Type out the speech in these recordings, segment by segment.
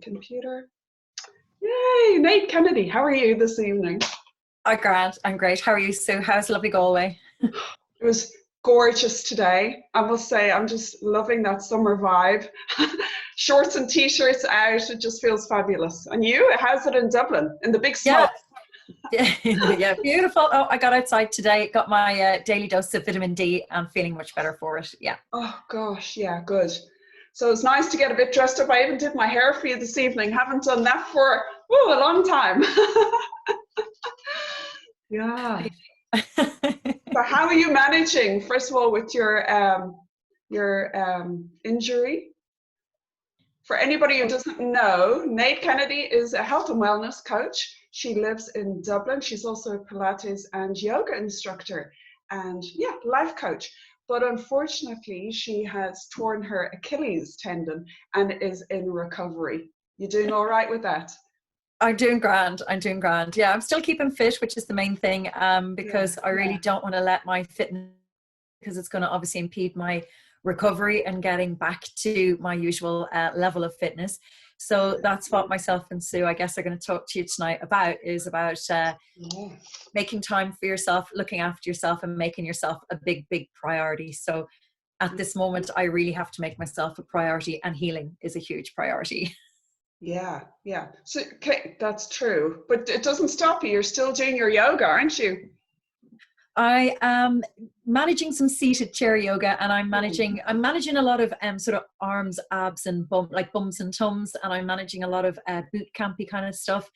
Computer. Yay, Nead Kennedy, how are you this evening? Oh, Grant, I'm great. How are you, Sue? How's lovely Galway? It was gorgeous today. I must say, I'm just loving that summer vibe. Shorts and t-shirts out, it just feels fabulous. And you, how's it in Dublin, in the big Yeah, smoke? yeah, beautiful. Oh, I got outside today, got my daily dose of vitamin D. I'm feeling much better for it. Yeah. Oh gosh, yeah, good. So it's nice to get a bit dressed up. I even did my hair for you this evening. Haven't done that for a long time. Yeah. So how are you managing, first of all, with your injury? For anybody who doesn't know, Nead Kennedy is a health and wellness coach. She lives in Dublin. She's also a Pilates and yoga instructor and life coach. But unfortunately, she has torn her Achilles tendon and is in recovery. You doing all right with that? I'm doing grand. I'm doing grand. Yeah, I'm still keeping fit, which is the main thing, Yeah, because I really don't want to let my fitness, because it's going to obviously impede my recovery and getting back to my usual level of fitness. So that's what myself and Sue, I guess, are going to talk to you tonight about, is about yeah, making time for yourself, looking after yourself, and making yourself a big, big priority. So at this moment, I really have to make myself a priority, and healing is a huge priority. yeah, yeah. So okay, that's true. But it doesn't stop you. You're still doing your yoga, aren't you? I am managing some seated chair yoga, and I'm Mm. managing a lot of sort of arms, abs, and bums and tums, and I'm managing a lot of boot campy kind of stuff,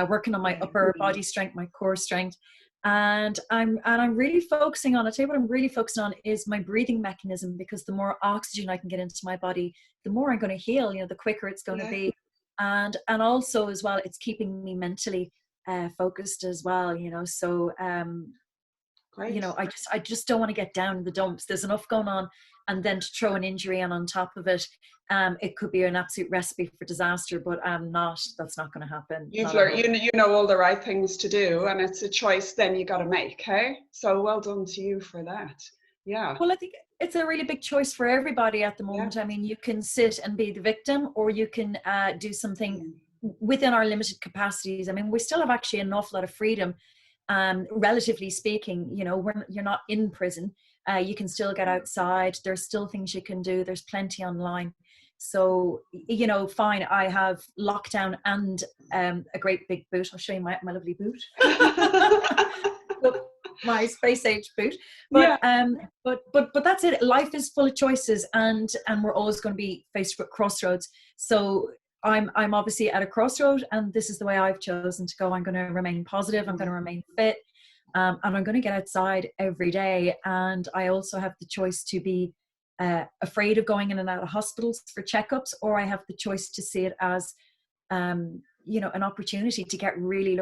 working on my Yeah. upper body strength, my core strength, and I'm really focusing on. I tell you what I'm really focusing on is my breathing mechanism, because the more oxygen I can get into my body, the more I'm going to heal. The quicker it's going to Yeah. be, and also as well, it's keeping me mentally focused as well. So Great. I just don't want to get down in the dumps. There's enough going on, and then to throw an injury on top of it, it could be an absolute recipe for disaster. But that's not going to happen. You've Not at learned, all. you know all the right things to do, and it's a choice then you got to make, hey? So well done to you for that. Yeah, Well, I think it's a really big choice for everybody at the yeah. moment. I mean, you can sit and be the victim, or you can do something Mm. within our limited capacities. I mean, we still have actually an awful lot of freedom, relatively speaking. You're not in prison. You can still get outside. There's still things you can do. There's plenty online. So, fine. I have lockdown and a great big boot. I'll show you my lovely boot. Look, my space age boot. Yeah, But that's it. Life is full of choices, and we're always going to be faced with crossroads. So I'm obviously at a crossroad, and this is the way I've chosen to go. I'm going to remain positive. I'm going to remain fit, and I'm going to get outside every day. And I also have the choice to be afraid of going in and out of hospitals for checkups, or I have the choice to see it as an opportunity to get really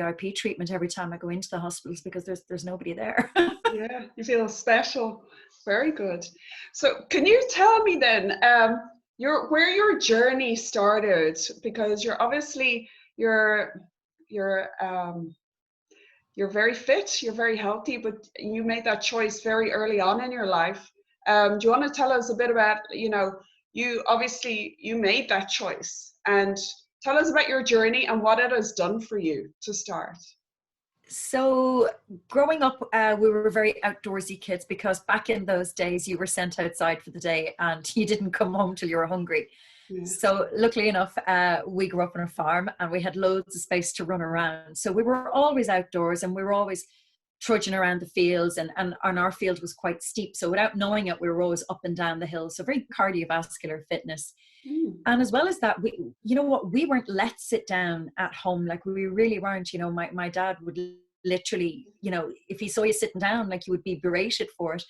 IP treatment every time I go into the hospitals, because there's nobody there. yeah. You feel special. Very good. So can you tell me then, where your journey started? Because you're obviously you're you're very fit, you're very healthy, but you made that choice very early on in your life. Do you want to tell us a bit about, you obviously you made that choice, and tell us about your journey and what it has done for you to start. So growing up, we were very outdoorsy kids, because back in those days you were sent outside for the day and you didn't come home till you were hungry. Yeah. So luckily enough, we grew up on a farm and we had loads of space to run around. So we were always outdoors, and we were always trudging around the fields, and our field was quite steep. So without knowing it, we were always up and down the hill. So very cardiovascular fitness. Mm. And as well as that, we weren't let sit down at home. Like, we really weren't. My dad would literally, if he saw you sitting down, like, you would be berated for it.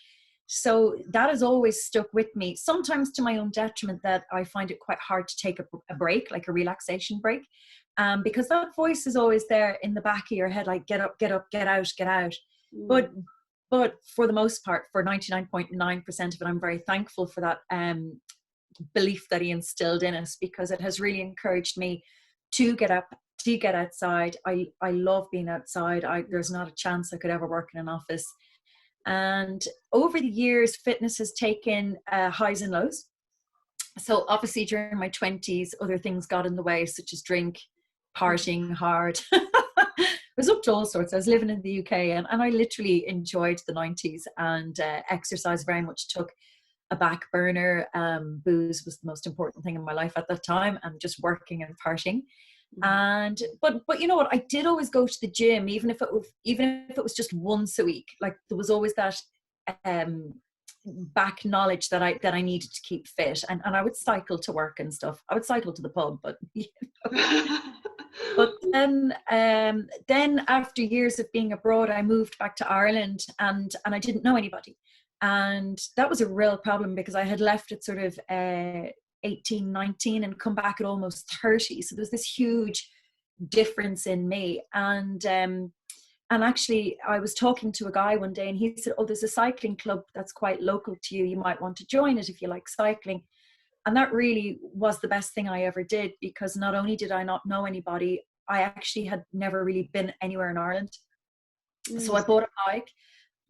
So that has always stuck with me, sometimes to my own detriment, that I find it quite hard to take a break, like a relaxation break, because that voice is always there in the back of your head, like, get up, get up, get out, get out. Mm. But for the most part, for 99.9% of it, I'm very thankful for that belief that he instilled in us, because it has really encouraged me to get up, to get outside. I love being outside. There's not a chance I could ever work in an office. And over the years, fitness has taken highs and lows. So obviously during my 20s, other things got in the way, such as drink, partying hard. I was up to all sorts. I was living in the UK, and I literally enjoyed the 90s, and exercise very much took a back burner. Booze was the most important thing in my life at that time, and just working and partying. And but you know what, I did always go to the gym, even if it was just once a week. Like, there was always that um back knowledge that I needed to keep fit, and I would cycle to work and stuff. I would cycle to the pub, but but then after years of being abroad, I moved back to Ireland, and I didn't know anybody. And that was a real problem, because I had left at sort of 18, 19 and come back at almost 30. So there's this huge difference in me. And actually, I was talking to a guy one day, and he said, "Oh, there's a cycling club that's quite local to you. You might want to join it if you like cycling." And that really was the best thing I ever did, because not only did I not know anybody, I actually had never really been anywhere in Ireland. So I bought a bike,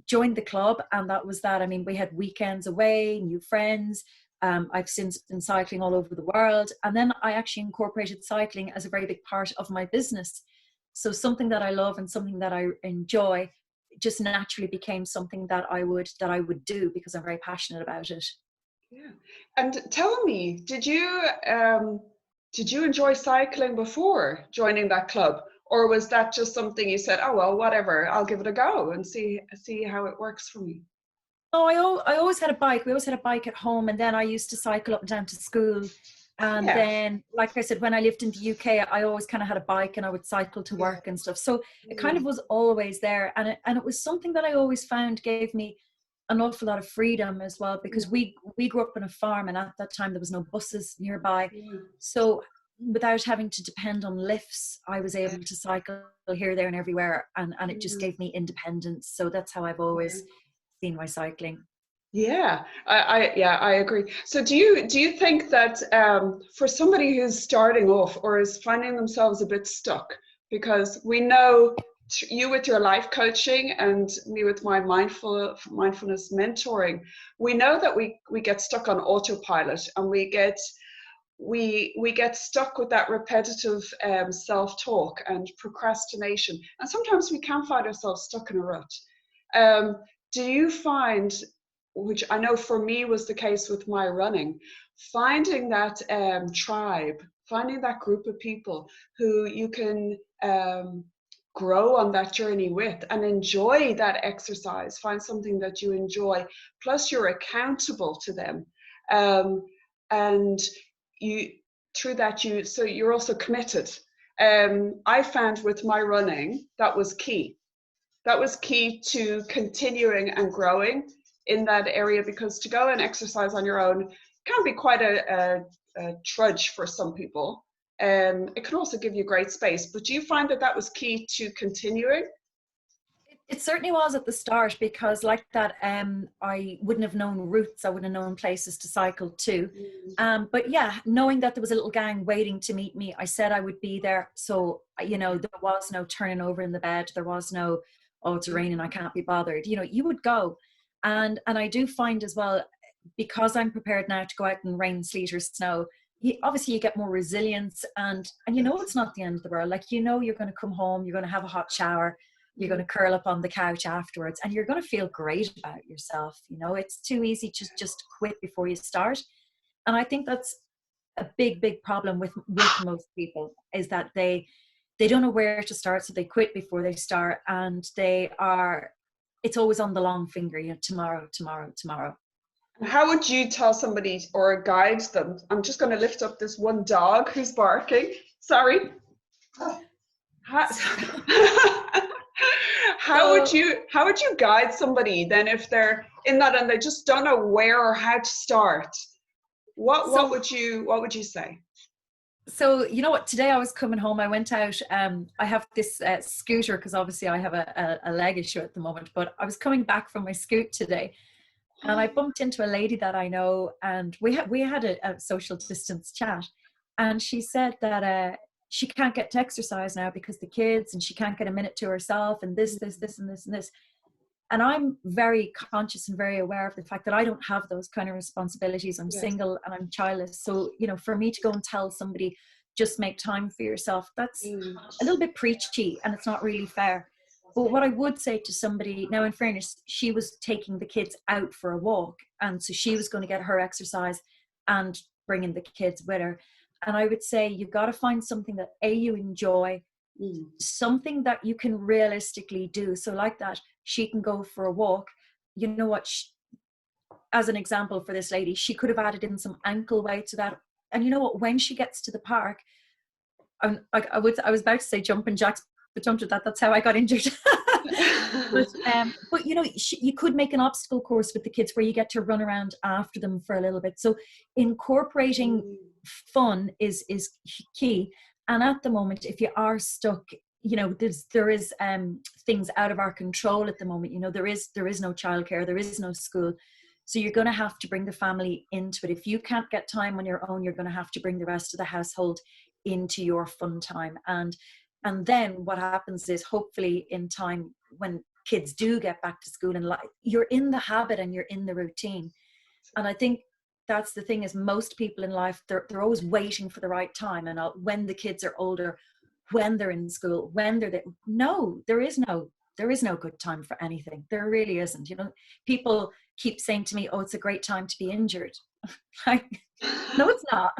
joined the club, and that was that. I mean, we had weekends away, new friends. I've since been cycling all over the world. And then I actually incorporated cycling as a very big part of my business. So something that I love and something that I enjoy just naturally became something that I would do, because I'm very passionate about it. Yeah. And tell me, did you enjoy cycling before joining that club? Or was that just something you said, "Oh, well, whatever, I'll give it a go and see how it works for me"? Oh, I always had a bike. We always had a bike at home, and then I used to cycle up and down to school. And Yeah. then, like I said, when I lived in the UK, I always kind of had a bike, and I would cycle to work and stuff. So it kind of was always there, and it was something that I always found gave me an awful lot of freedom as well, because we grew up on a farm, and at that time there was no buses nearby. So without having to depend on lifts, I was able to cycle here, there, and everywhere, and it just gave me independence. So that's how I've always seen my cycling. Yeah, I agree. So do you think that for somebody who's starting off or is finding themselves a bit stuck, because we know you with your life coaching and me with my mindfulness mentoring, we know that we get stuck on autopilot, and we get stuck with that repetitive self-talk and procrastination, and sometimes we can find ourselves stuck in a rut. Do you find, which I know for me was the case with my running, finding that tribe, finding that group of people who you can grow on that journey with and enjoy that exercise, find something that you enjoy, plus you're accountable to them. And you, through that, so you're also committed. I found with my running, that was key. That was key to continuing and growing in that area, because to go and exercise on your own can be quite a trudge for some people. It can also give you great space. But do you find that was key to continuing? It certainly was at the start, because like that, I wouldn't have known routes. I wouldn't have known places to cycle to. But yeah, knowing that there was a little gang waiting to meet me, I said I would be there. So, there was no turning over in the bed. There was no, "Oh, it's raining, I can't be bothered." You would go. And I do find as well, because I'm prepared now to go out in rain, sleet, or snow, obviously you get more resilience, and it's not the end of the world. Like, you're going to come home, you're going to have a hot shower, you're going to curl up on the couch afterwards, and you're going to feel great about yourself. It's too easy to just quit before you start. And I think that's a big problem with most people, is that they don't know where to start, so they quit before they start, and it's always on the long finger, tomorrow. How would you tell somebody or guide them? I'm just going to lift up this one dog who's barking. Sorry. How would you guide somebody then if they're in that and they just don't know where or how to start? What would you say? So you know what, today I was coming home, I went out, I have this scooter, because obviously I have a leg issue at the moment, but I was coming back from my scoot today, and I bumped into a lady that I know, and we had a social distance chat, and she said that she can't get to exercise now because the kids, and she can't get a minute to herself, and this and this and this. And I'm very conscious and very aware of the fact that I don't have those kind of responsibilities. I'm single and I'm childless. So, you know, for me to go and tell somebody, just make time for yourself, that's a little bit preachy, and it's not really fair. But what I would say to somebody, now in fairness, she was taking the kids out for a walk. And so she was going to get her exercise and bringing the kids with her. And I would say you've got to find something that you enjoy, something that you can realistically do. So like that, she can go for a walk. You know what, as an example for this lady, she could have added in some ankle weight to that. And you know what, when she gets to the park, I was about to say jumping jacks, but jumped at that. That's how I got injured. But you know, you could make an obstacle course with the kids where you get to run around after them for a little bit. So incorporating fun is key. And at the moment, if you are stuck, you know, there is things out of our control at the moment. You know, there is no childcare, there is no school. So you're going to have to bring the family into it. If you can't get time on your own, you're going to have to bring the rest of the household into your fun time. And then what happens is, hopefully in time, when kids do get back to school and life, you're in the habit and you're in the routine. And I think that's the thing, is most people in life, they're always waiting for the right time. And when the kids are older, when they're in school, when they're there. No, there is no good time for anything. There really isn't. You know, people keep saying to me, oh, it's a great time to be injured. Like, no, it's not.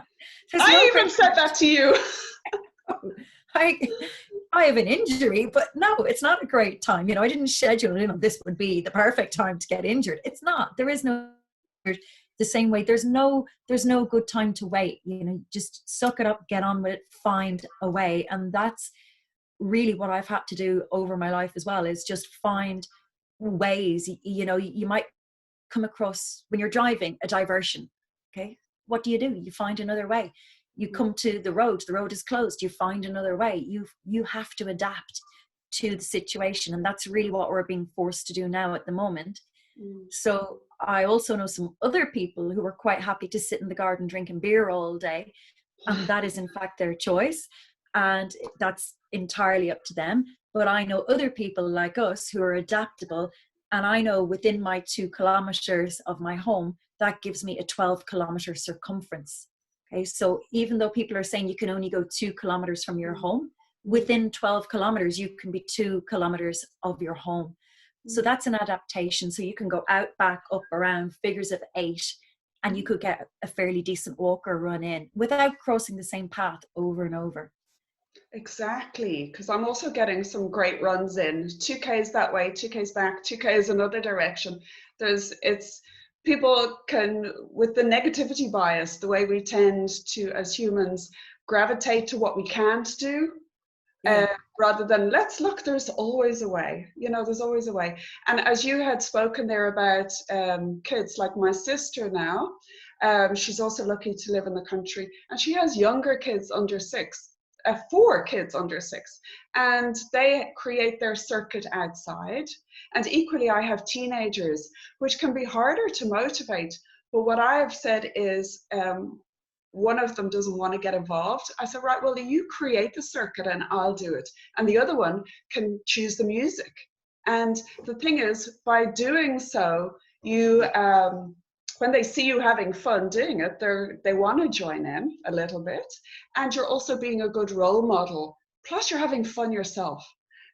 I even said that to you. I have an injury, but no, it's not a great time. You know, I didn't schedule, you know, this would be the perfect time to get injured. It's not. There is no, the same way, there's no good time to wait. You know, just suck it up, get on with it, find a way. And that's really what I've had to do over my life as well, is just find ways. You know, you might come across, when you're driving, a diversion. Okay, what do? You find another way. You come to the road is closed, you find another way. You have to adapt to the situation, and that's really what we're being forced to do now at the moment. So I also know some other people who are quite happy to sit in the garden drinking beer all day, and that is in fact their choice, and that's entirely up to them. But I know other people like us who are adaptable, and I know within my 2 kilometers of my home, that gives me a 12-kilometer circumference. Okay, so even though people are saying you can only go 2 kilometers from your home, within 12 kilometers, you can be 2 kilometers of your home. So that's an adaptation. So you can go out, back, up, around, figures of 8, and you could get a fairly decent walk or run in without crossing the same path over and over. Exactly, because I'm also getting some great runs in. 2Ks that way, 2Ks back, 2Ks another direction. People can, with the negativity bias, the way we tend to, as humans, gravitate to what we can't do, rather than let's look, there's always a way. You know, there's always a way. And as you had spoken there about kids, like my sister now, she's also lucky to live in the country, and she has younger kids under 6. 4 kids under 6, and they create their circuit outside. And equally, I have teenagers, which can be harder to motivate. But what I have said is, one of them doesn't want to get involved. I said, right, well, you create the circuit and I'll do it. And the other one can choose the music. And the thing is, by doing so, you when they see you having fun doing it, they want to join in a little bit. And you're also being a good role model. Plus, you're having fun yourself.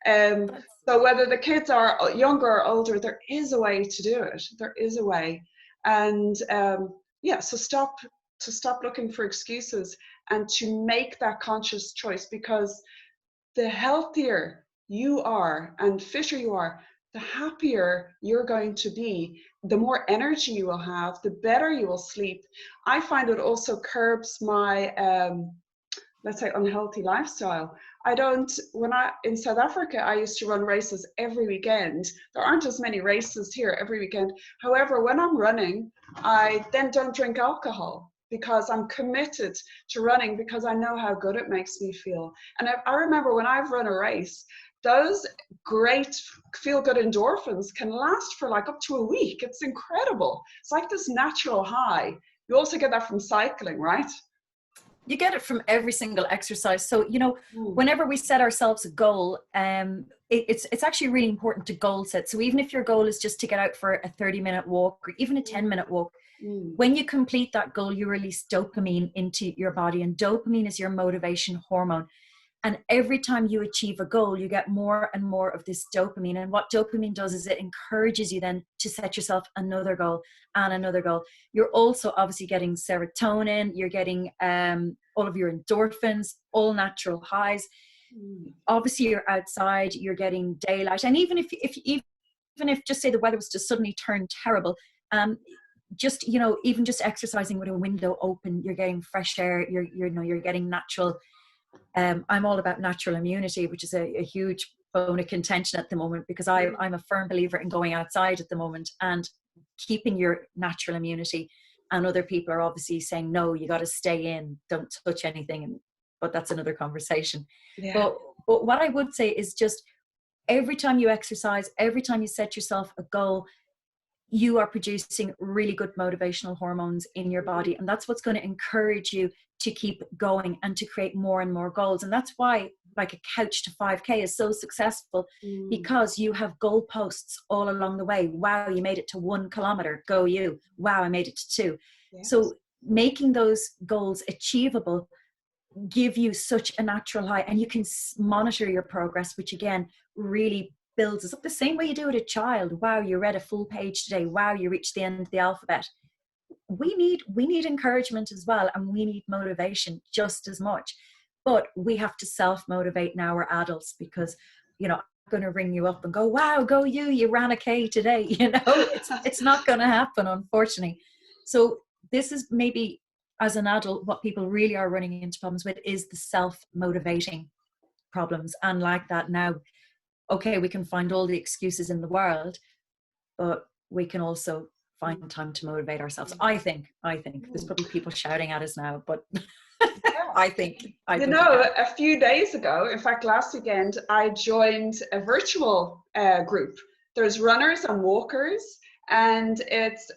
So whether the kids are younger or older, there is a way to do it. There is a way. And so stop looking for excuses and to make that conscious choice, because the healthier you are and fitter you are, the happier you're going to be, the more energy you will have, the better you will sleep. I find it also curbs my, let's say, unhealthy lifestyle. In South Africa, I used to run races every weekend. There aren't as many races here every weekend. However, when I'm running, I then don't drink alcohol, because I'm committed to running, because I know how good it makes me feel. And I remember when I've run a race, those great feel-good endorphins can last for like up to a week. It's incredible. It's like this natural high. You also get that from cycling, right? You get it from every single exercise. So, you know, Mm. whenever we set ourselves a goal, it's actually really important to goal set. So even if your goal is just to get out for a 30-minute walk or even a 10-minute walk, Mm. when you complete that goal, you release dopamine into your body, and dopamine is your motivation hormone. And every time you achieve a goal, you get more and more of this dopamine. And what dopamine does is it encourages you then to set yourself another goal and another goal. You're also obviously getting serotonin, you're getting all of your endorphins, all natural highs. Mm. Obviously, you're outside, you're getting daylight. And even if just say the weather was to suddenly turn terrible, just, you know, even just exercising with a window open, you're getting fresh air, you're getting natural. I'm all about natural immunity, which is a huge bone of contention at the moment, because I'm a firm believer in going outside at the moment and keeping your natural immunity. And other people are obviously saying, no, you got to stay in, don't touch anything. But that's another conversation. Yeah. But what I would say is just every time you exercise, every time you set yourself a goal, you are producing really good motivational hormones in your body. And that's what's going to encourage you to keep going and to create more and more goals. And that's why like a couch to 5K is so successful, because you have goalposts all along the way. Wow, you made it to 1 kilometer, go you. Wow, I made it to 2. Yes. So making those goals achievable give you such a natural high, and you can monitor your progress, which again really builds us up the same way you do with a child. Wow, you read a full page today. Wow, you reached the end of the alphabet. We need encouragement as well, and we need motivation just as much. But we have to self-motivate now, we're adults, because, you know, I'm going to ring you up and go, wow, go you ran a K today. You know, it's not going to happen, unfortunately. So this is maybe, as an adult, what people really are running into problems with is the self-motivating problems. And like that now, okay, we can find all the excuses in the world, but we can also find time to motivate ourselves. I think there's probably people shouting at us now, but I think you know, a few days ago, in fact last weekend, I joined a virtual group. There's runners and walkers, and it's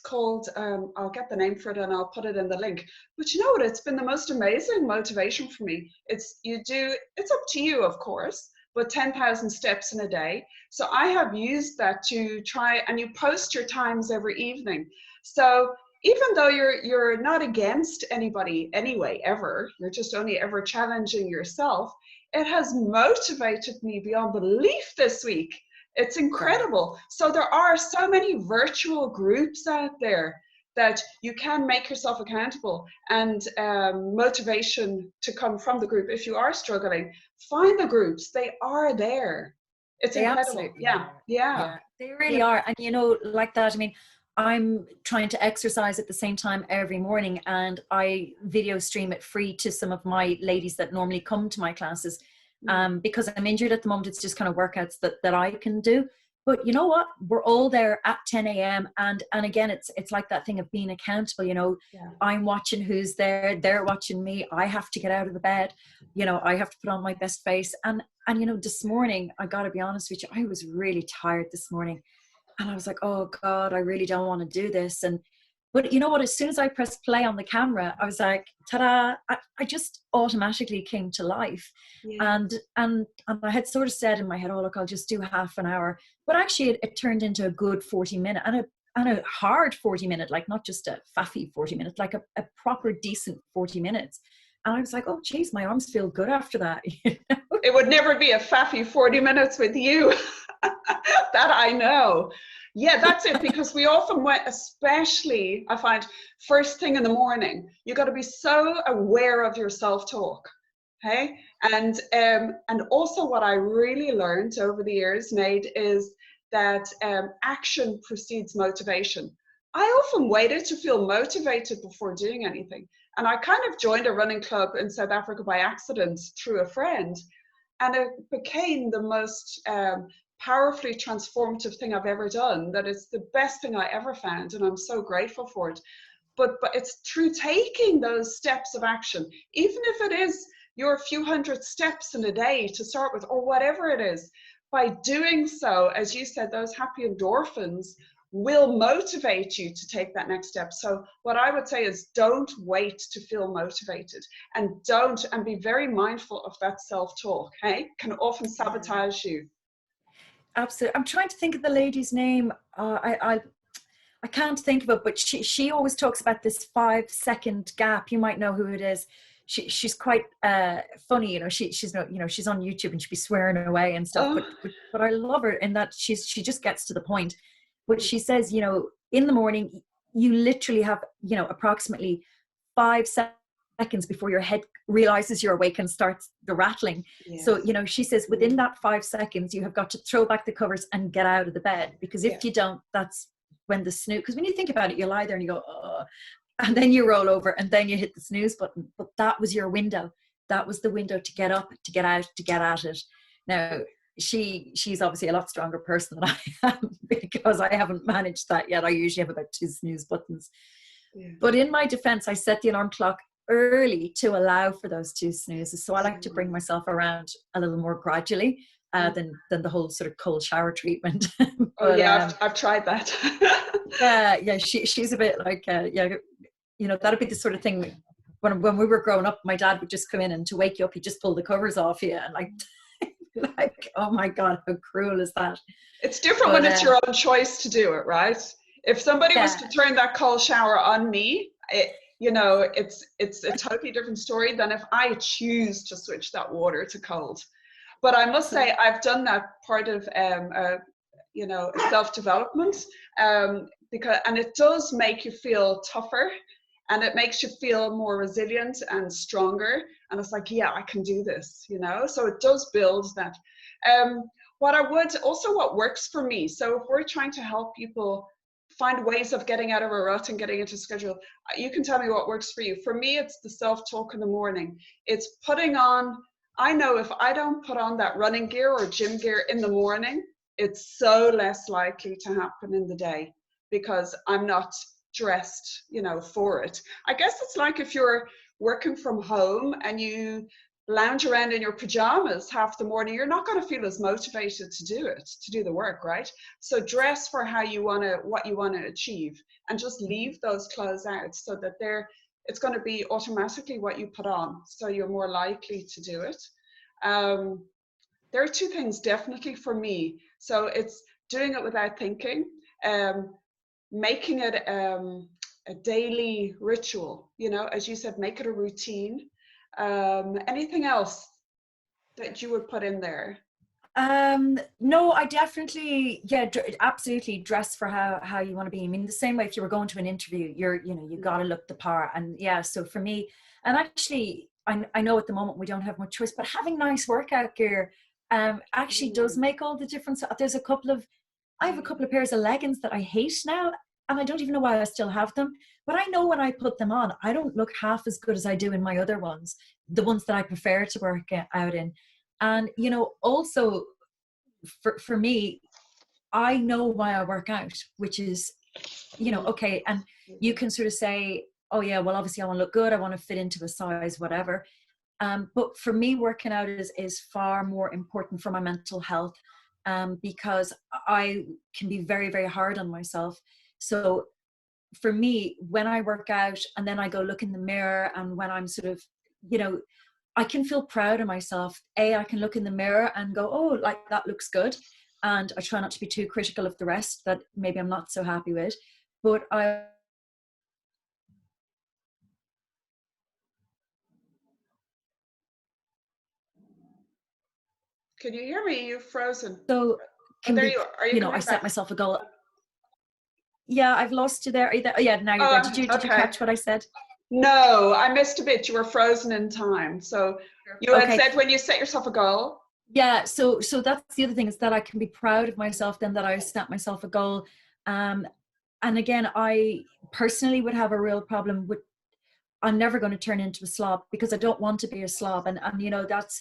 called I'll get the name for it and I'll put it in the link. But you know what, it's been the most amazing motivation for me. It's up to you, of course, but 10,000 steps in a day. So I have used that to try, and you post your times every evening. So even though you're not against anybody anyway, ever, you're just only ever challenging yourself, it has motivated me beyond belief this week. It's incredible. So there are so many virtual groups out there that you can make yourself accountable, and motivation to come from the group. If you are struggling, find the groups. They are there. It's incredible. Yeah. They really are. And you know, like that, I mean, I'm trying to exercise at the same time every morning, and I video stream it free to some of my ladies that normally come to my classes. Because I'm injured at the moment, it's just kind of workouts that I can do. But you know what? We're all there at 10 a.m. And again, it's like that thing of being accountable. You know, I'm watching who's there. They're watching me. I have to get out of the bed. You know, I have to put on my best face. And you know, this morning, I got to be honest with you, I was really tired this morning. And I was like, oh God, I really don't want to do this. But you know what, as soon as I pressed play on the camera, I was like, ta-da, I just automatically came to life. And I had sort of said in my head, oh look, I'll just do half an hour. But actually it turned into a good 40-minute and a hard 40-minute, like not just a faffy 40 minutes, like a proper decent 40 minutes. And I was like, oh geez, my arms feel good after that. You know? It would never be a faffy 40 minutes with you. That I know. Yeah, that's it, because we often went, especially I find first thing in the morning, you got to be so aware of your self-talk. Okay. And also what I really learned over the years, Nead, is that action precedes motivation. I often waited to feel motivated before doing anything. And I kind of joined a running club in South Africa by accident through a friend. And it became the most powerfully transformative thing I've ever done. That it's the best thing I ever found, and I'm so grateful for it. But it's through taking those steps of action, even if it is your few hundred steps in a day to start with, or whatever it is, by doing so, as you said, those happy endorphins will motivate you to take that next step. So what I would say is don't wait to feel motivated, and be very mindful of that self-talk, hey? Can often sabotage you. Absolutely. I'm trying to think of the lady's name. I can't think of it, but she always talks about this 5-second gap. You might know who it is. She's quite funny, you know. She's not, you know, she's on YouTube and she'd be swearing away and stuff. Oh. But I love her in that she just gets to the point. But she says, you know, in the morning you literally have, you know, approximately 5 seconds before your head realizes you're awake and starts the rattling. Yes. So, you know, she says within that 5 seconds you have got to throw back the covers and get out of the bed, because if you don't, that's when the snooze, because when you think about it, you lie there and you go, oh, and then you roll over and then you hit the snooze button. But that was your window. That was the window to get up, to get out, to get at it. Now, she's obviously a lot stronger person than I am, because I haven't managed that yet. I usually have about 2 snooze buttons. Yeah. But in my defense, I set the alarm clock early to allow for those 2 snoozes. So I like to bring myself around a little more gradually than the whole sort of cold shower treatment. But, oh yeah, I've tried that. yeah, she's a bit like, yeah, you know, that'd be the sort of thing when we were growing up, my dad would just come in and to wake you up, he'd just pull the covers off you, and like, oh my God, how cruel is that? It's different when it's your own choice to do it, right? If somebody was to turn that cold shower on me, you know, it's a totally different story than if I choose to switch that water to cold. But I must say, I've done that part of, you know, self-development, because, and it does make you feel tougher, and it makes you feel more resilient and stronger. And it's like, yeah, I can do this, you know? So it does build that. What works for me, so if we're trying to help people find ways of getting out of a rut and getting into schedule, you can tell me what works for you. For me, it's the self-talk in the morning. It's putting on, I know if I don't put on that running gear or gym gear in the morning, it's so less likely to happen in the day, because I'm not dressed, you know, for it. I guess it's like if you're working from home and you lounge around in your pajamas half the morning, you're not going to feel as motivated to do it, to do the work, right? So dress for how you want to, what you want to achieve, and just leave those clothes out so that it's going to be automatically what you put on, so you're more likely to do it. There are 2 things definitely for me. So it's doing it without thinking, making it a daily ritual, you know, as you said, make it a routine. Anything else that you would put in there? No, I definitely, yeah, absolutely dress for how you want to be. I mean, the same way if you were going to an interview, you got to look the part. And yeah, so for me, and actually, I know at the moment we don't have much choice, but having nice workout gear actually does make all the difference. I have a couple of pairs of leggings that I hate now, and I don't even know why I still have them. But I know when I put them on, I don't look half as good as I do in my other ones, the ones that I prefer to work out in. And, you know, also for me, I know why I work out, which is, you know, okay. And you can sort of say, oh yeah, well, obviously I want to look good. I want to fit into a size, whatever. But for me, working out is far more important for my mental health, because I can be very, very hard on myself. So for me, when I work out and then I go look in the mirror, and when I'm sort of, you know, I can feel proud of myself. I can look in the mirror and go, oh, like that looks good. And I try not to be too critical of the rest that maybe I'm not so happy with. But Can you hear me? You've frozen. So there you are. Are you know, I set myself a goal. Yeah, I've lost you there. Are you there? Oh, yeah, now you're there. Did you catch what I said? No, I missed a bit. You were frozen in time. So you had said when you set yourself a goal. Yeah, so that's the other thing, is that I can be proud of myself then that I set myself a goal. And again, I personally would have a real problem with, I'm never going to turn into a slob, because I don't want to be a slob. And you know, that's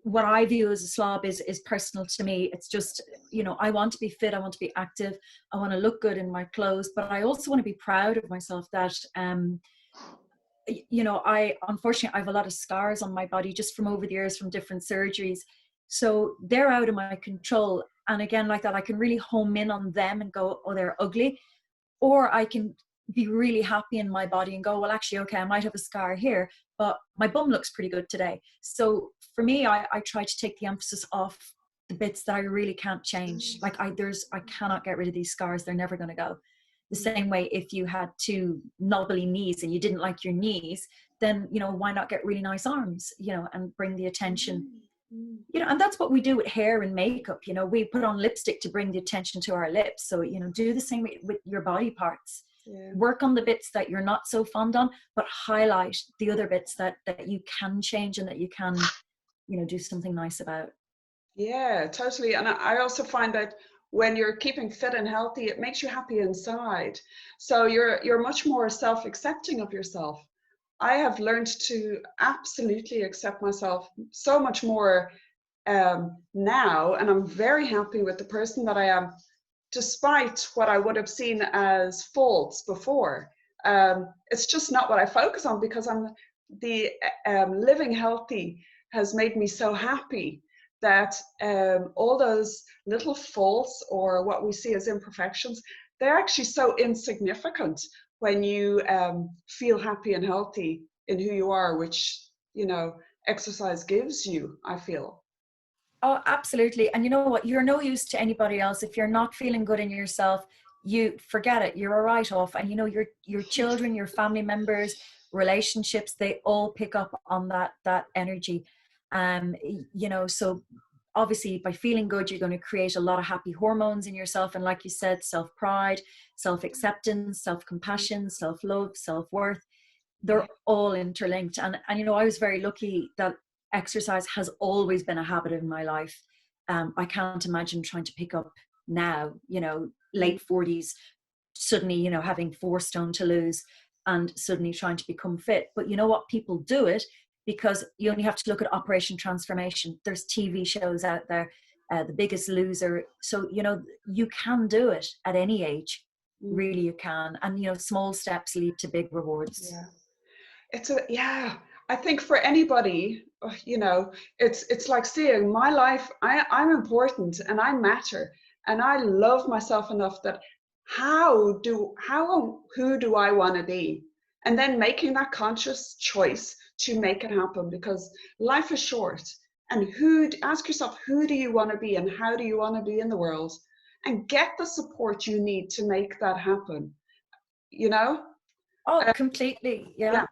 what I view as a slob is personal to me. It's just, you know, I want to be fit, I want to be active, I want to look good in my clothes, but I also want to be proud of myself that, you know, unfortunately I have a lot of scars on my body just from over the years from different surgeries. So they're out of my control. And again, like that, I can really home in on them and go, oh, they're ugly. Or I can be really happy in my body and go, well, actually, okay, I might have a scar here, but my bum looks pretty good today. So for me, I try to take the emphasis off the bits that I really can't change. Like I cannot get rid of these scars. They're never going to go. The same way, if you had two knobbly knees and you didn't like your knees, then, you know, why not get really nice arms, you know, and bring the attention, you know, and that's what we do with hair and makeup. You know, we put on lipstick to bring the attention to our lips. So, you know, do the same with your body parts. Yeah. Work on the bits that you're not so fond on, but highlight the other bits that you can change and that you can, you know, do something nice about. Yeah, totally. And I also find that when you're keeping fit and healthy, it makes you happy inside. So you're much more self-accepting of yourself. I have learned to absolutely accept myself so much more now, and I'm very happy with the person that I am, despite what I would have seen as faults before. It's just not what I focus on, because I'm the living healthy has made me so happy that all those little faults, or what we see as imperfections, they're actually so insignificant when you feel happy and healthy in who you are, which, you know, exercise gives you, I feel. Oh, absolutely. And you know what? You're no use to anybody else. If you're not feeling good in yourself, you forget it. You're a write-off. And you know, your children, your family members, relationships, they all pick up on that energy. You know, so obviously by feeling good, you're going to create a lot of happy hormones in yourself. And like you said, self-pride, self-acceptance, self-compassion, self-love, self-worth, they're all interlinked. And you know, I was very lucky that exercise has always been a habit in my life. I can't imagine trying to pick up now, you know, late 40s, suddenly, you know, having 4 stone to lose and suddenly trying to become fit. But you know what? People do it because you only have to look at Operation Transformation. There's TV shows out there, The Biggest Loser. So, you know, you can do it at any age. Really, you can. And, you know, small steps lead to big rewards. Yeah. I think for anybody, you know, it's like seeing my life. I'm important and I matter, and I love myself enough that who do I want to be, and then making that conscious choice to make it happen, because life is short. And ask yourself, who do you want to be and how do you want to be in the world, and get the support you need to make that happen, you know? Oh, completely. Yeah.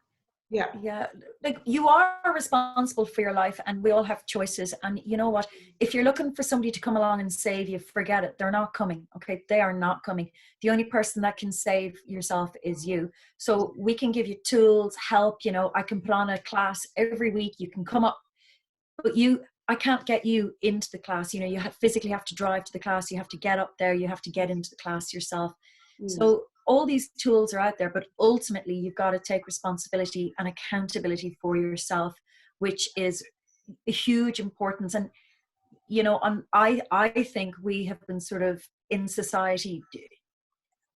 Like, you are responsible for your life, and we all have choices. And you know what? If you're looking for somebody to come along and save you, forget it. They're not coming. Okay. They are not coming. The only person that can save yourself is you. So we can give you tools, help, you know, I can put on a class every week. You can come up, but I can't get you into the class. You know, you physically have to drive to the class. You have to get up there. You have to get into the class yourself. So all these tools are out there, but ultimately you've got to take responsibility and accountability for yourself, which is a huge importance. And, you know, I think we have been sort of in society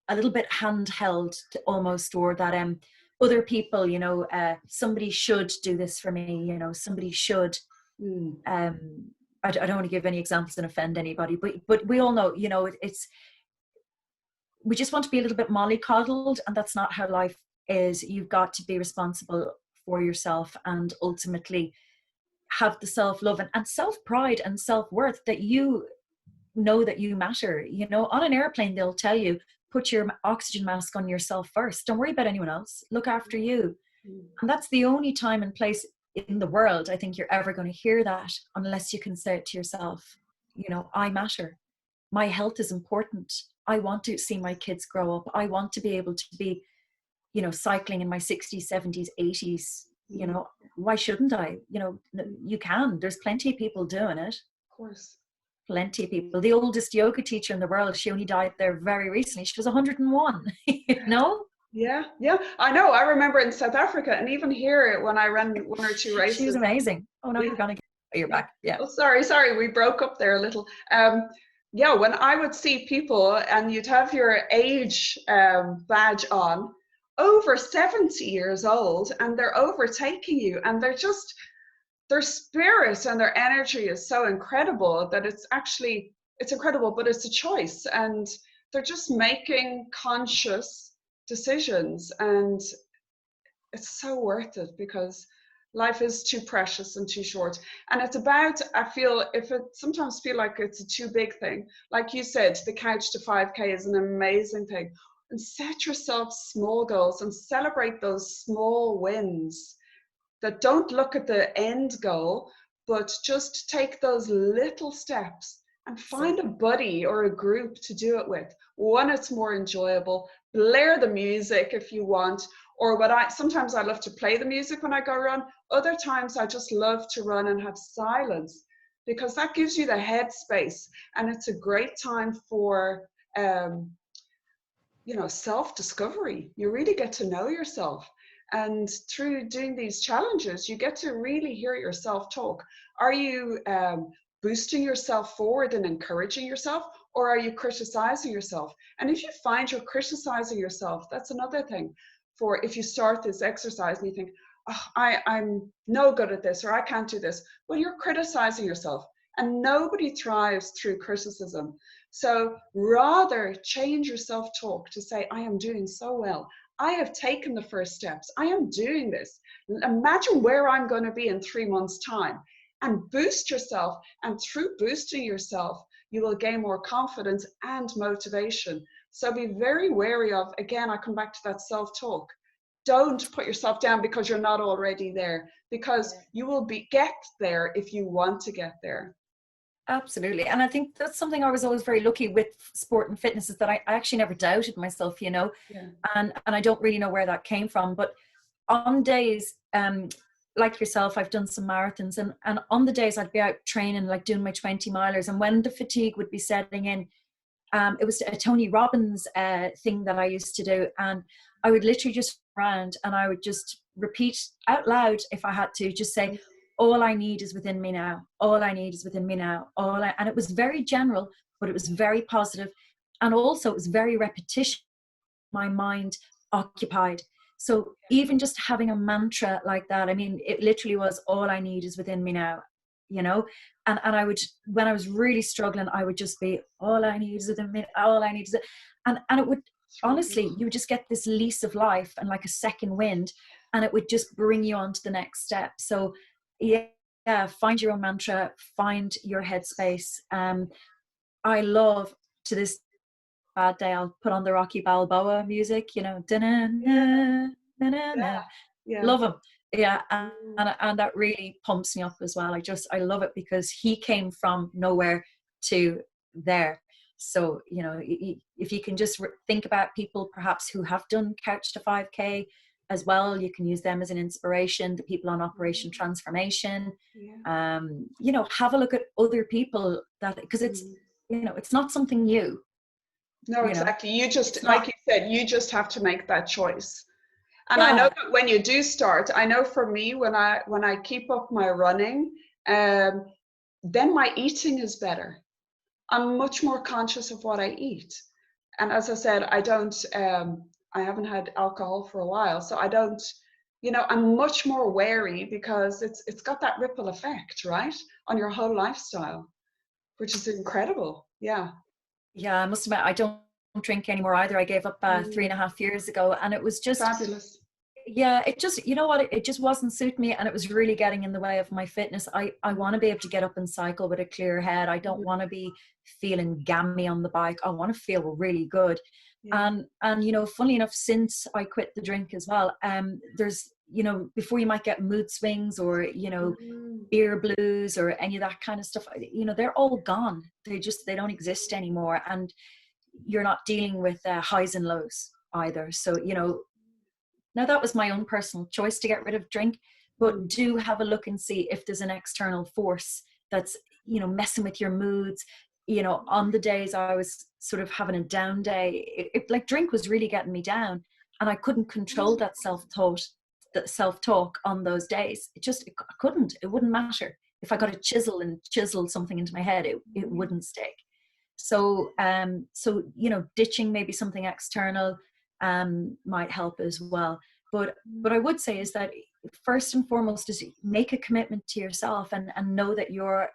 a little bit handheld to almost, or that other people, you know, somebody should do this for me, you know, somebody should. I don't want to give any examples and offend anybody, but we all know, you know, we just want to be a little bit mollycoddled, and that's not how life is. You've got to be responsible for yourself, and ultimately have the self-love and self-pride and self-worth that you know that you matter. You know, on an airplane, they'll tell you, put your oxygen mask on yourself first. Don't worry about anyone else. Look after you. And that's the only time and place in the world I think you're ever going to hear that, unless you can say it to yourself. You know, I matter. My health is important. I want to see my kids grow up. I want to be able to be, you know, cycling in my 60s, 70s, 80s. You know, why shouldn't I? You know, you can. There's plenty of people doing it. Of course. Plenty of people. The oldest yoga teacher in the world, she only died there very recently. She was 101, you know? Yeah. I know. I remember in South Africa, and even here when I ran 1 or 2 races. She was amazing. Oh, no, you're back. Yeah. Oh, sorry. We broke up there a little. Yeah, when I would see people and you'd have your age badge on, over 70 years old, and they're overtaking you, and they're just, their spirit and their energy is so incredible that it's actually, it's incredible, but it's a choice, and they're just making conscious decisions, and it's so worth it because life is too precious and too short. And it's about, I feel, if it sometimes feel like it's a too big thing, like you said, the couch to 5K is an amazing thing. And set yourself small goals and celebrate those small wins that don't look at the end goal, but just take those little steps and find a buddy or a group to do it with. One, it's more enjoyable. Blare the music if you want, or sometimes I love to play the music when I go run. Other times I just love to run and have silence, because that gives you the headspace, and it's a great time for self-discovery. You really get to know yourself. And through doing these challenges, you get to really hear yourself talk. Are you boosting yourself forward and encouraging yourself, or are you criticizing yourself? And if you find you're criticizing yourself, that's another thing. For if you start this exercise and you think, oh, I'm no good at this, or I can't do this, well, you're criticizing yourself. And nobody thrives through criticism. So rather change your self-talk to say, I am doing so well. I have taken the first steps. I am doing this. Imagine where I'm going to be in 3 months' time, and boost yourself. And through boosting yourself, you will gain more confidence and motivation. So be very wary of, again, I come back to that self-talk. Don't put yourself down because you're not already there, because you will get there if you want to get there. Absolutely. And I think that's something I was always very lucky with sport and fitness, is that I actually never doubted myself, you know. Yeah. And I don't really know where that came from. But on days like yourself, I've done some marathons, and on the days I'd be out training, like doing my 20 milers, and when the fatigue would be setting in, it was a Tony Robbins thing that I used to do, and I would literally just around and I would just repeat out loud, if I had to, just say, all I need is within me now. All I need is within me now. And it was very general, but it was very positive. And also it was very repetition, my mind occupied. So even just having a mantra like that, I mean, it literally was, all I need is within me now, you know? And I would, when I was really struggling, I would just be, all I need is within me, all I need is, and it would, honestly, you would just get this lease of life and like a second wind, and it would just bring you on to the next step. So yeah, find your own mantra, find your headspace. I love, to this bad day, I'll put on the Rocky Balboa music, you know, love him. Yeah, and that really pumps me up as well. I love it because he came from nowhere to there. So, you know, if you can just think about people perhaps who have done Couch to 5K as well, you can use them as an inspiration, the people on Operation Transformation. You know, have a look at other people, that, because it's, you know, it's not something new. No, exactly. You just, like you said, you just have to make that choice. And I know that when you do start, I know for me, when I keep up my running, then my eating is better. I'm much more conscious of what I eat. And as I said, I haven't had alcohol for a while, so I don't, you know, I'm much more wary, because it's got that ripple effect, right, on your whole lifestyle, which is incredible. Yeah. Yeah, I must admit, I don't drink anymore either. I gave up 3.5 years ago, and it was just fabulous. Yeah, it just, you know what, it just wasn't suiting me, and it was really getting in the way of my fitness. I want to be able to get up and cycle with a clear head. I don't want to be feeling gammy on the bike. I want to feel really good. And you know, funnily enough, since I quit the drink as well, there's, you know, before you might get mood swings or, you know, beer blues or any of that kind of stuff, you know, they're all gone. They don't exist anymore, and you're not dealing with highs and lows either. So, you know, now that was my own personal choice to get rid of drink, but do have a look and see if there's an external force that's, you know, messing with your moods. You know, on the days I was sort of having a down day, like drink was really getting me down, and I couldn't control that self-talk on those days. I couldn't. It wouldn't matter. If I got a chisel and chiseled something into my head, it wouldn't stick. So, you know, ditching maybe something external might help as well. But what I would say is that first and foremost is make a commitment to yourself, and know that you're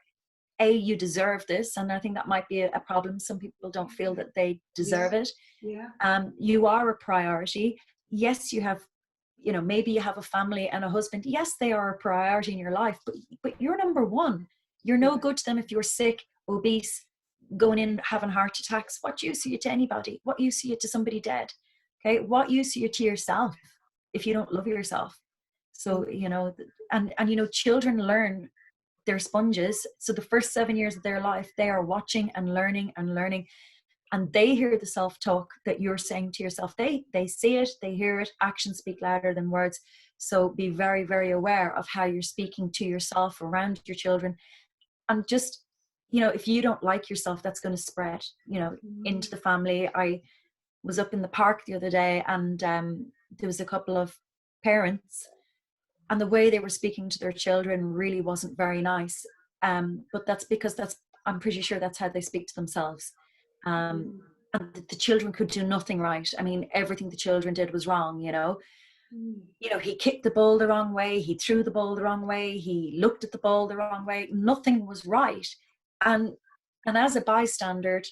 you deserve this. And I think that might be a problem. Some people don't feel that they deserve it. Yeah. You are a priority. Yes, you have, maybe you have a family and a husband. Yes, they are a priority in your life, but you're number one. You're no good to them if you're sick, obese, going in, having heart attacks. What use are you to anybody? What use are you to somebody dead? Okay. What use are you to yourself if you don't love yourself? So, children learn, they're sponges. So the first 7 years of their life, they are watching and learning, and they hear the self-talk that you're saying to yourself. They see it, they hear it. Actions speak louder than words. So be very, very aware of how you're speaking to yourself around your children. And just, if you don't like yourself, that's going to spread, into the family. I was up in the park the other day, and there was a couple of parents, and the way they were speaking to their children really wasn't very nice. But that's because I'm pretty sure that's how they speak to themselves. And the children could do nothing right. I mean, everything the children did was wrong, he kicked the ball the wrong way. He threw the ball the wrong way. He looked at the ball the wrong way. Nothing was right. And as a bystander,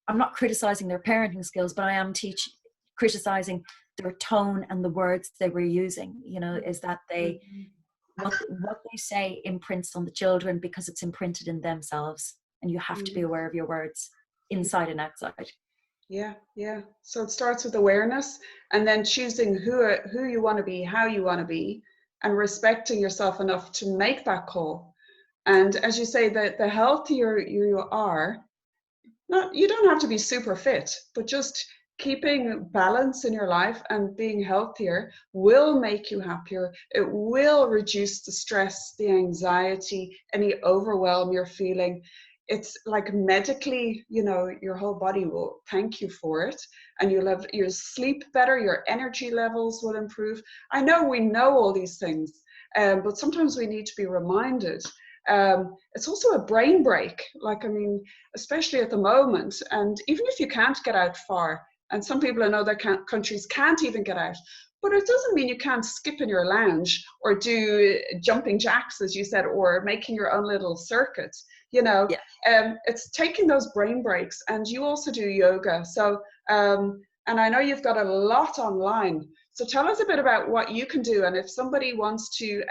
I'm not criticizing their parenting skills, but I am criticizing their tone and the words they were using. Is that what they say imprints on the children because it's imprinted in themselves, and you have to be aware of your words inside and outside. Yeah. So it starts with awareness, and then choosing who you want to be, how you want to be, and respecting yourself enough to make that call. And as you say, the healthier you are, you don't have to be super fit, but just keeping balance in your life and being healthier will make you happier. It will reduce the stress, the anxiety, any overwhelm you're feeling. It's like medically, your whole body will thank you for it, and you'll sleep better, your energy levels will improve. I know we know all these things, but sometimes we need to be reminded. It's also a brain break, especially at the moment. And even if you can't get out far, and some people in other countries can't even get out, but it doesn't mean you can't skip in your lounge or do jumping jacks, as you said, or making your own little circuits. Yeah. It's taking those brain breaks. And you also do yoga. So, and I know you've got a lot online. So tell us a bit about what you can do. And if somebody wants to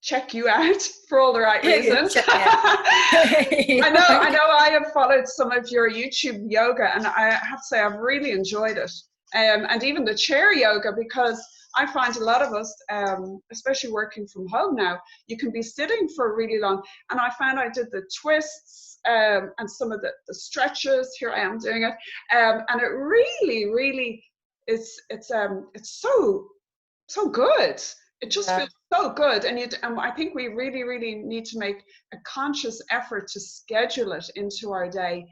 check you out for all the right reasons. I know I have followed some of your YouTube yoga, and I have to say I've really enjoyed it. And even the chair yoga, because I find a lot of us, especially working from home now, you can be sitting for really long. And I found I did the twists and some of the stretches. Here I am doing it. And it really, really, it's so good. It just feels so good. And I think we really, really need to make a conscious effort to schedule it into our day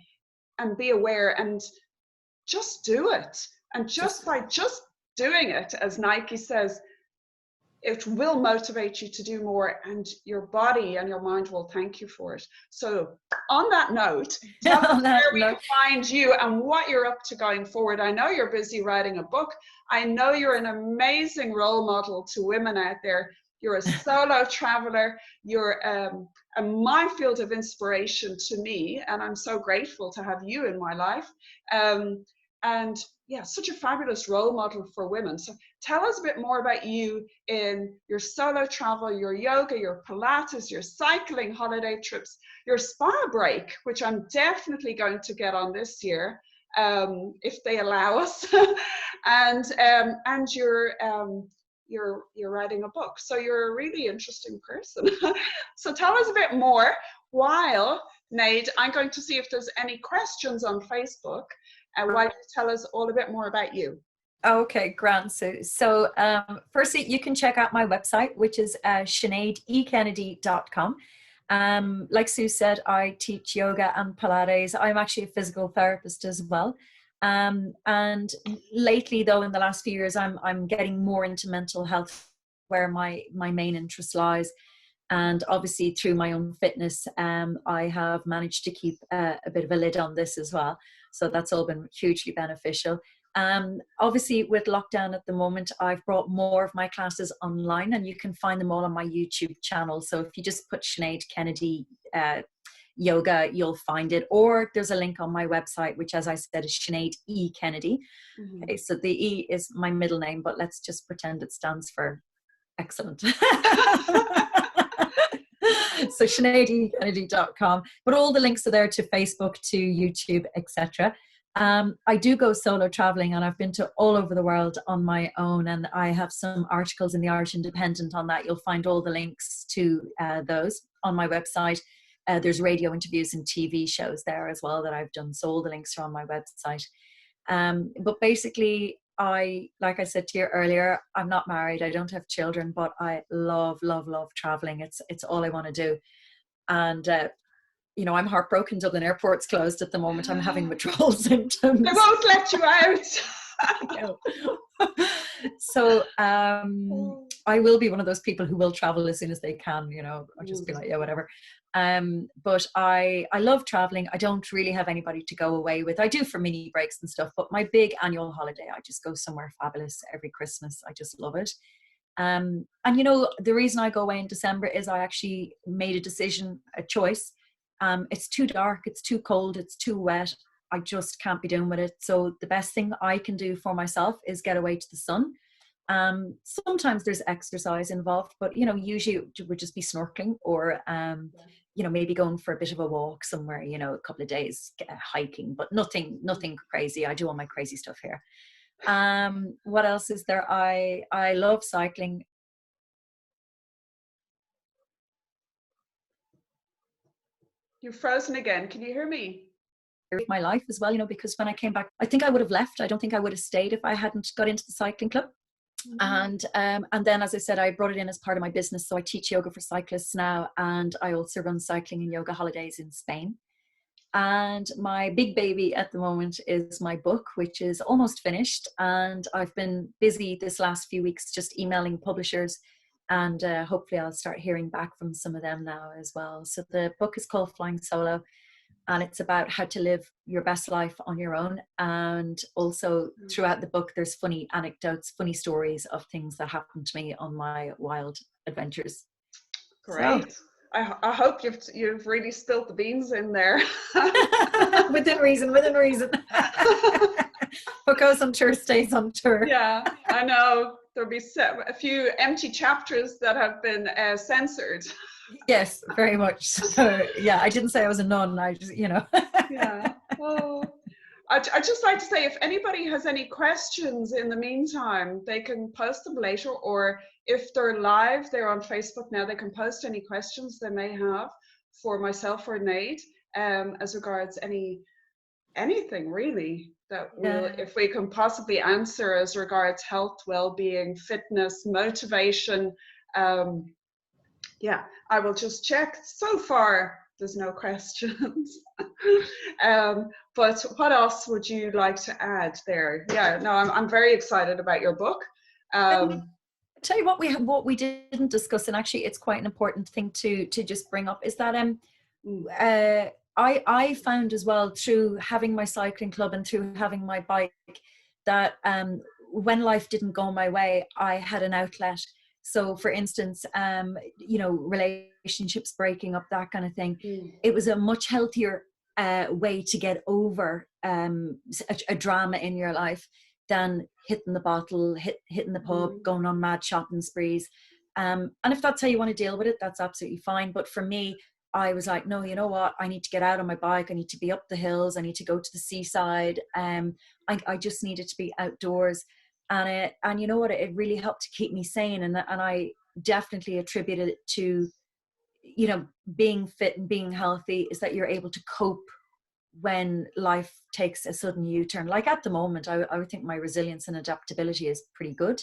and be aware and just do it. And by just doing it, as Nike says, it will motivate you to do more, and your body and your mind will thank you for it. So on that note, tell us where we can find you and what you're up to going forward. I know you're busy writing a book. I know you're an amazing role model to women out there. You're a solo traveler. You're a minefield of inspiration to me, and I'm so grateful to have you in my life. And yeah, such a fabulous role model for women. So tell us a bit more about you in your solo travel, your yoga, your Pilates, your cycling holiday trips, your spa break, which I'm definitely going to get on this year, if they allow us, and you're writing a book. So you're a really interesting person. So tell us a bit more. While, Nead, I'm going to see if there's any questions on Facebook. Why don't you tell us all a bit more about you? Okay, grand, Sue. So firstly, you can check out my website, which is sineadekennedy.com. Like Sue said, I teach yoga and Pilates. I'm actually a physical therapist as well. And lately, though, in the last few years, I'm getting more into mental health, where my main interest lies. And obviously, through my own fitness, I have managed to keep a bit of a lid on this as well. So that's all been hugely beneficial. Obviously, with lockdown at the moment, I've brought more of my classes online, and you can find them all on my YouTube channel. So if you just put Sinead Kennedy yoga, you'll find it. Or there's a link on my website, which, as I said, is Sinead E. Kennedy. Mm-hmm. Okay, so the E is my middle name, but let's just pretend it stands for excellent. So SineadEKennedy.com. But all the links are there to Facebook, to YouTube, etc. I do go solo traveling, and I've been to all over the world on my own, and I have some articles in the Irish Independent on that. You'll find all the links to those on my website. There's radio interviews and TV shows there as well that I've done, so all the links are on my website. But basically, like I said to you earlier, I'm not married, I don't have children, but I love traveling. It's all I want to do. And I'm heartbroken. Dublin Airport's closed at the moment. I'm having withdrawal symptoms. They won't let you out. I know. So I will be one of those people who will travel as soon as they can. I'll just be like, yeah, whatever. But I love traveling. I don't really have anybody to go away with. I do for mini breaks and stuff, but my big annual holiday, I just go somewhere fabulous every Christmas. I just love it. And the reason I go away in December is I actually made a choice. It's too dark, it's too cold, it's too wet. I just can't be doing with it. So the best thing I can do for myself is get away to the sun. Sometimes there's exercise involved, but usually it would just be snorkeling or maybe going for a bit of a walk somewhere, a couple of days hiking, but nothing crazy. I do all my crazy stuff here. What else is there? I love cycling. You're frozen again. Can you hear me? My life as well, because when I came back, I think I would have left. I don't think I would have stayed if I hadn't got into the cycling club. Mm-hmm. And then, as I said, I brought it in as part of my business. So I teach yoga for cyclists now, and I also run cycling and yoga holidays in Spain. And my big baby at the moment is my book, which is almost finished. And I've been busy this last few weeks just emailing publishers, and hopefully I'll start hearing back from some of them now as well. So the book is called Flying Solo, and it's about how to live your best life on your own. And also throughout the book, there's funny anecdotes, funny stories of things that happened to me on my wild adventures. Great. So, I hope you've really spilt the beans in there. within reason. What goes on tour stays on tour. Yeah, I know. There'll be a few empty chapters that have been censored. Yes, very much. So, yeah, I didn't say I was a nun. I just, Yeah. Oh, I'd just like to say, if anybody has any questions in the meantime, they can post them later, or if they're live, they're on Facebook now, they can post any questions they may have for myself or Nead, as regards anything really that if we can possibly answer as regards health, well-being, fitness, motivation. Yeah, I will just check. So far, there's no questions. But what else would you like to add there? Yeah, no, I'm very excited about your book. Tell you what we didn't discuss, and actually it's quite an important thing to just bring up, is that I found as well through having my cycling club and through having my bike that when life didn't go my way, I had an outlet. So for instance, relationships breaking up, that kind of thing, it was a much healthier way to get over a drama in your life than hitting the bottle, hitting the pub, going on mad shopping sprees. And if that's how you want to deal with it, that's absolutely fine. But for me, I was like, no, you know what? I need to get out on my bike. I need to be up the hills. I need to go to the seaside. I just needed to be outdoors. And you know what? It really helped to keep me sane. And I definitely attributed it to, being fit and being healthy, is that you're able to cope when life takes a sudden U-turn. Like at the moment, I would think my resilience and adaptability is pretty good.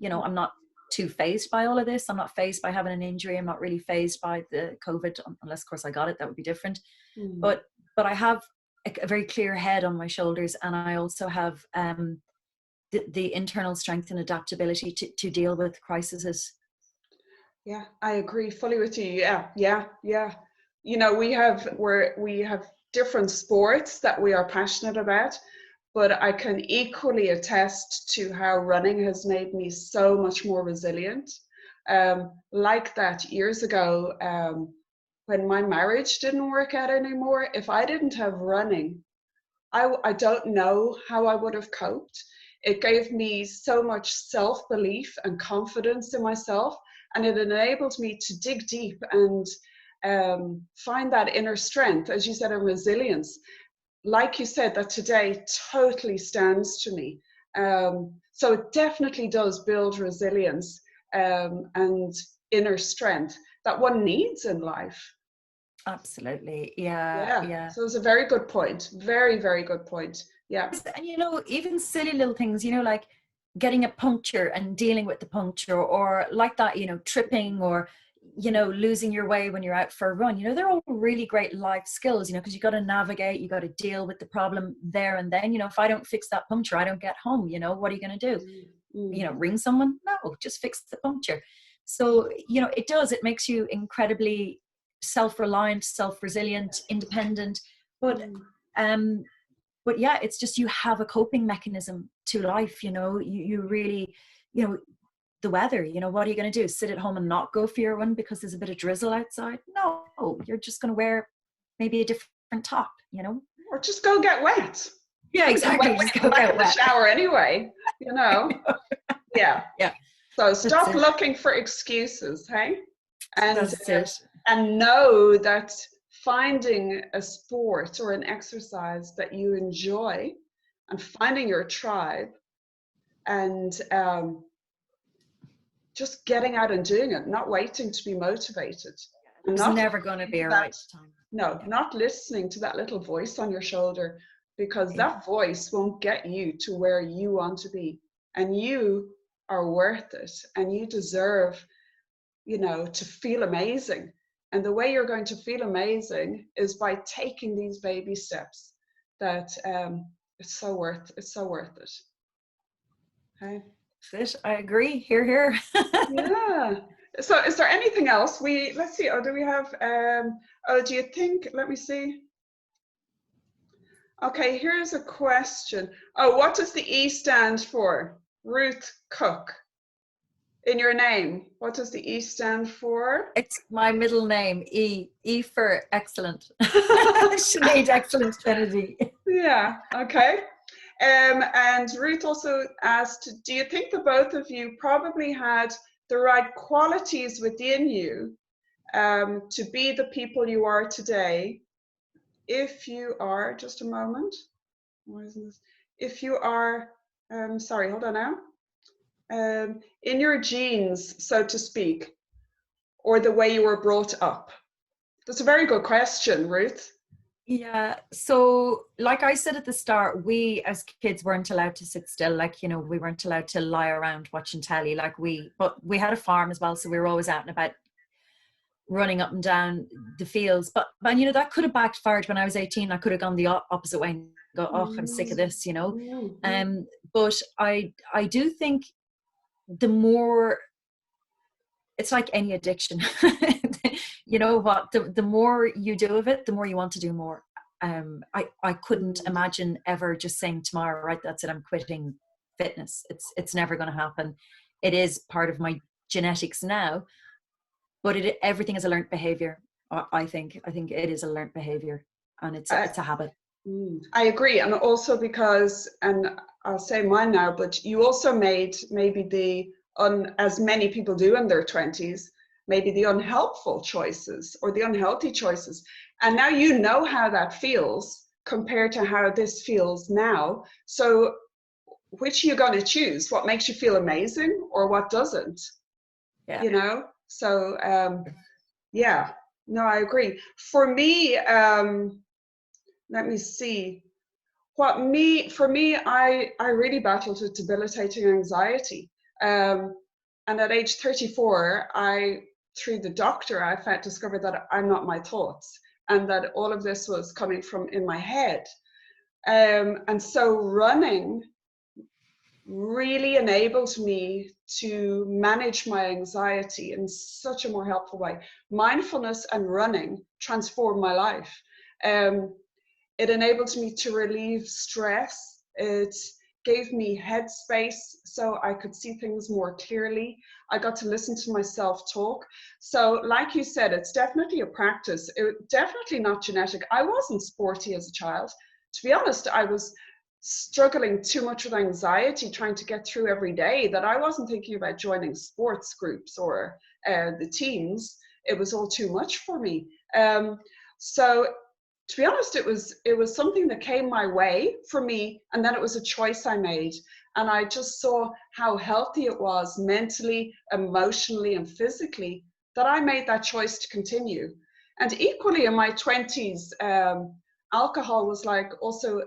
I'm not too phased by all of this. I'm not phased by having an injury. I'm not really phased by the COVID, unless of course I got it, that would be different. But I have a very clear head on my shoulders, and I also have the internal strength and adaptability to deal with crises. Yeah, I agree fully with you. Yeah. We have different sports that we are passionate about, but I can equally attest to how running has made me so much more resilient. Like that years ago, when my marriage didn't work out anymore, if I didn't have running, I don't know how I would have coped. It gave me so much self-belief and confidence in myself, and it enabled me to dig deep and find that inner strength, as you said, and resilience. Like you said, that today totally stands to me. So it definitely does build resilience and inner strength that one needs in life. Absolutely. Yeah. Yeah. Yeah. So it's a very good point. Very, very good point. Yeah. And even silly little things, like getting a puncture and dealing with the puncture, or like that, tripping, or losing your way when you're out for a run. They're all really great life skills, because you got to navigate, you got to deal with the problem there and then. If I don't fix that puncture, I don't get home. What are you going to do? Ring someone? No, just fix the puncture. So it makes you incredibly self-reliant, self-resilient, independent. But yeah, it's just, you have a coping mechanism to life. You really, the weather, what are you going to do? Sit at home and not go for your run because there's a bit of drizzle outside? No, you're just going to wear maybe a different top, Or just go get wet. Yeah, exactly. Just go get wet. The shower anyway, Yeah. Yeah. So stop looking for excuses, hey? That's it. And know that finding a sport or an exercise that you enjoy, and finding your tribe, and just getting out and doing it, not waiting to be motivated. It's never going to be a right time. No, not listening to that little voice on your shoulder, because that voice won't get you to where you want to be. And you are worth it, and you deserve, to feel amazing. And the way you're going to feel amazing is by taking these baby steps. That it's so worth it. Okay. I agree. Hear, hear. Yeah. So is there anything else? Let's see. Do we have do you think, let me see. Okay, here's a question. What does the E stand for? Ruth Cook. In your name, what does the E stand for? It's my middle name, E. E for excellent. Nead Kennedy. Yeah, okay. And Ruth also asked, do you think the both of you probably had the right qualities within you to be the people you are today? If you are, just a moment. Why isn't this? If you are, sorry, hold on now. In your genes, so to speak, or the way you were brought up? That's a very good question, Ruth. Yeah. So like I said at the start, we as kids weren't allowed to sit still. We weren't allowed to lie around watching telly. But we had a farm as well. So we were always out and about, running up and down the fields. But that could have backfired when I was 18. I could have gone the opposite way and go, I'm sick of this, But I do think the more, it's like any addiction. The more you do of it, the more you want to do more. I couldn't imagine ever just saying tomorrow, right, that's it, I'm quitting fitness. It's never going to happen. It is part of my genetics now, but everything is a learned behavior. I think it is a learned behavior, and it's a habit. I agree. And also because, and I'll say mine now, but you also made maybe as many people do in their 20s, maybe the unhelpful choices or the unhealthy choices. And now you know how that feels compared to how this feels now. So which are you going to choose? What makes you feel amazing or what doesn't? Yeah. So yeah, no, I agree. For me, let me see. For me, I really battled with debilitating anxiety. And at age 34, through the doctor, I discovered that I'm not my thoughts, and that all of this was coming from in my head. And so running really enabled me to manage my anxiety in such a more helpful way. Mindfulness and running transformed my life. It enabled me to relieve stress. It gave me headspace so I could see things more clearly. I got to listen to myself talk. So like you said, it's definitely a practice. Definitely not genetic. I wasn't sporty as a child. To be honest, I was struggling too much with anxiety trying to get through every day that I wasn't thinking about joining sports groups or the teams. It was all too much for me. So to be honest, it was something that came my way for me, and then it was a choice I made. And I just saw how healthy it was mentally, emotionally, and physically that I made that choice to continue. And equally in my 20s, alcohol was like also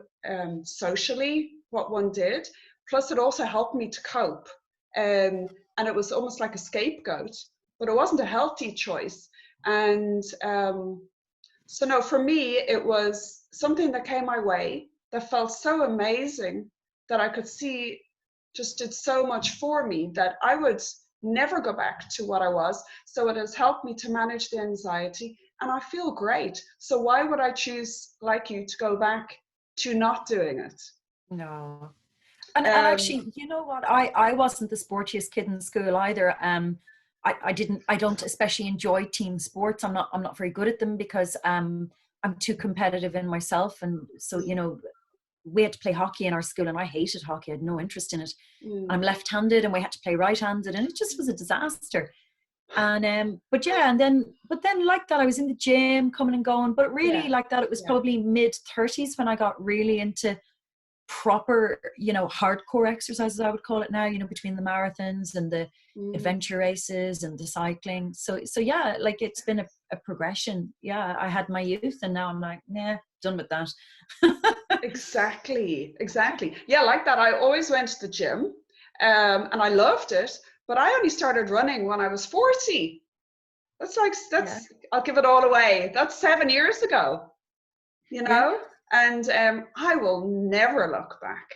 socially what one did. Plus, it also helped me to cope. And it was almost like a scapegoat, but it wasn't a healthy choice. And so no, for me, it was something that came my way that felt so amazing that I could see just did so much for me that I would never go back to what I was. So it has helped me to manage the anxiety and I feel great. So why would I choose, like you, to go back to not doing it? No. And actually, you know what? I wasn't the sportiest kid in school either. I don't especially enjoy team sports. I'm not very good at them because I'm too competitive in myself. And so, you know, we had to play hockey in our school and I hated hockey. I had no interest in it. I'm left-handed and we had to play right-handed and it just was a disaster. And but then like that I was in the gym coming and going, but really like that it was probably mid-30s when I got really into proper, you know, hardcore exercises, I would call it now, you know, between the marathons and the adventure races and the cycling. So yeah, like it's been a progression. Yeah, I had my youth and now I'm like, nah, done with that. Exactly. Yeah, like that. I always went to the gym and I loved it, but I only started running when I was 40. I'll give it all away. That's 7 years ago, you know? And I will never look back.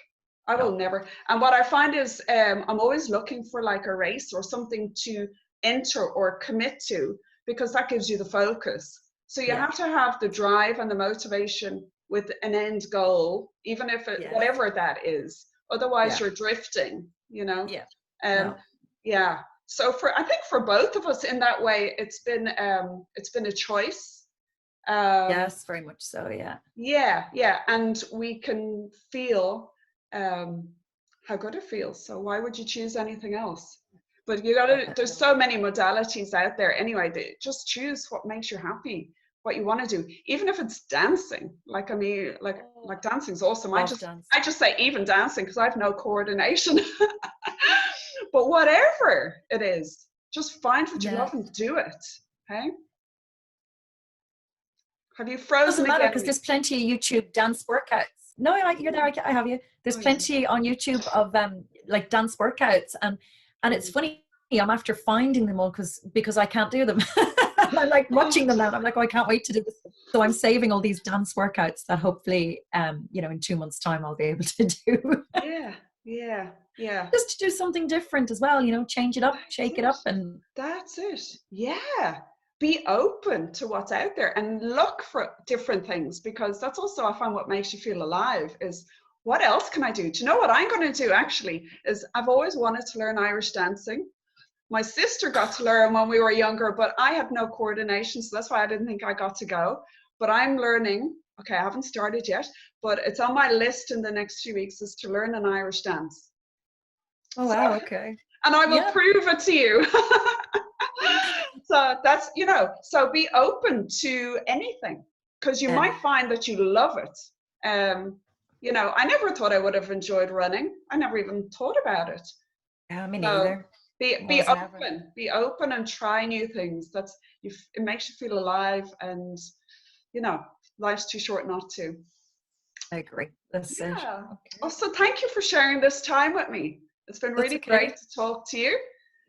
I will never. And what I find is I'm always looking for like a race or something to enter or commit to because that gives you the focus. So you have to have the drive and the motivation with an end goal, even if whatever that is. Otherwise, you're drifting, you know? Yeah. So I think for both of us in that way, it's been a choice. Yes, very much so. Yeah, and we can feel how good it feels. So why would you choose anything else? But there's so many modalities out there anyway. Just choose what makes you happy, what you want to do, even if it's dancing. Like, I mean, like dancing's awesome. I just say even dancing because I have no coordination. But whatever it is, just find what you love and do it. Okay. Have you frozen? Doesn't matter because there's plenty of YouTube dance workouts. No, you're there. I have you. There's plenty on YouTube of like dance workouts, and it's funny. I'm after finding them all because I can't do them. I'm like watching them now. And I'm like, oh, I can't wait to do this. So I'm saving all these dance workouts that hopefully, you know, in 2 months' time I'll be able to do. Yeah. Just to do something different as well. You know, change it up, shake it up, and that's it. Yeah. Be open to what's out there and look for different things because that's also I find what makes you feel alive is what else can I do? Do you know what I'm going to do actually is I've always wanted to learn Irish dancing. My sister got to learn when we were younger, but I had no coordination, so that's why I didn't think I got to go. But I'm learning. Okay, I haven't started yet, but it's on my list in the next few weeks is to learn an Irish dance. Oh, wow, okay. And I will prove it to you. So that's, you know, so be open to anything because you might find that you love it. You know, I never thought I would have enjoyed running. I never even thought about it. Yeah, me neither. Be open and try new things. It makes you feel alive and, you know, life's too short not to. I agree. That's it. Okay. Also, thank you for sharing this time with me. It's been really great to talk to you.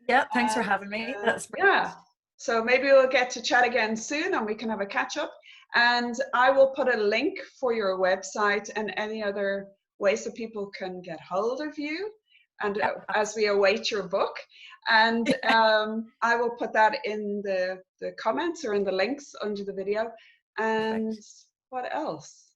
Yeah, thanks for having me. That's great. Yeah. So maybe we'll get to chat again soon and we can have a catch up. And I will put a link for your website and any other ways that people can get hold of you. And as we await your book, and I will put that in the comments or in the links under the video. And what else?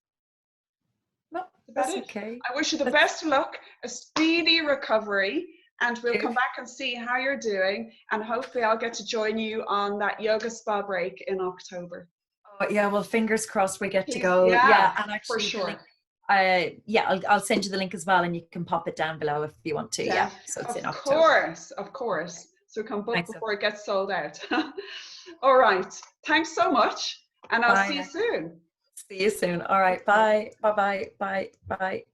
No, Is that That's it? okay. I wish you the best of luck, a speedy recovery, and we'll Thank you. come back and see how you're doing. And hopefully I'll get to join you on that yoga spa break in October. Oh, yeah, well, fingers crossed we get to Please, go. yeah, Yeah, and for actually the link, sure. yeah, I'll send you the link as well, and you can pop it down below if you want to. Yeah, so it's in Of October. course, of course. So we can book Thanks. before it gets sold out. All right. Thanks so much. And I'll see you Bye. soon. See you soon. All right. Bye. Bye. Bye. Bye. Bye.